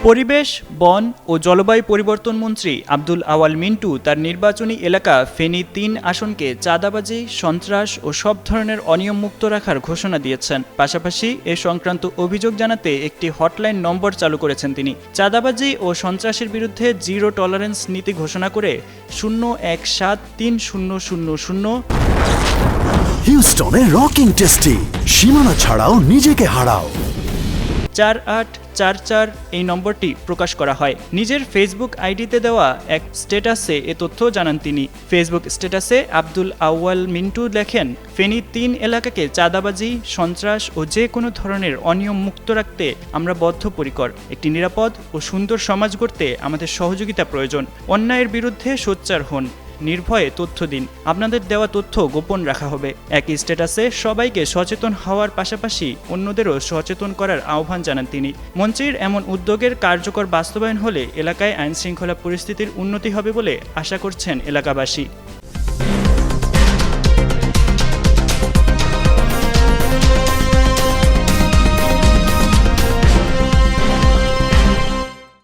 পরিবেশ, বন ও জলবায়ু পরিবর্তন মন্ত্রী আব্দুল আওয়াল মিন্টু তার নির্বাচনী এলাকা ফেনী ৩ আসনকে চাঁদাবাজি, সন্ত্রাস ও সব ধরনের অনিয়ম মুক্ত রাখার ঘোষণা দিয়েছেন। পাশাপাশি এ সংক্রান্ত অভিযোগ জানাতে একটি হটলাইন নম্বর চালু করেছেন তিনি। চাঁদাবাজি ও সন্ত্রাসের বিরুদ্ধে জিরো টলারেন্স নীতি ঘোষণা করে 0173000 হিউস্টনে রকিং টেস্টি, সীমানা ছাড়াও নিজেকে হারাও 4844 এই নম্বরটি প্রকাশ করা হয়। নিজের ফেসবুক আইডিতে দেওয়া এক স্ট্যাটাসে এ তথ্য জানান তিনি। ফেসবুক স্ট্যাটাসে আব্দুল আউয়াল মিন্টু লেখেন, ফেনী ৩ এলাকাকে চাঁদাবাজি, সন্ত্রাস ও যে কোনো ধরনের অনিয়ম মুক্ত রাখতে আমরা বদ্ধপরিকর। একটি নিরাপদ ও সুন্দর সমাজ গড়তে আমাদের সহযোগিতা প্রয়োজন। অন্যায়ের বিরুদ্ধে সোচ্চার হন, নির্ভয়ে তথ্য দিন, আপনাদের দেওয়া তথ্য গোপন রাখা হবে। একই স্ট্যাটাসে সবাইকে সচেতন হওয়ার পাশাপাশি অন্যদেরও সচেতন করার আহ্বান জানান তিনি। মন্ত্রীর এমন উদ্যোগের কার্যকর বাস্তবায়ন হলে এলাকায় আইনশৃঙ্খলা পরিস্থিতির উন্নতি হবে বলে আশা করছেন এলাকাবাসী।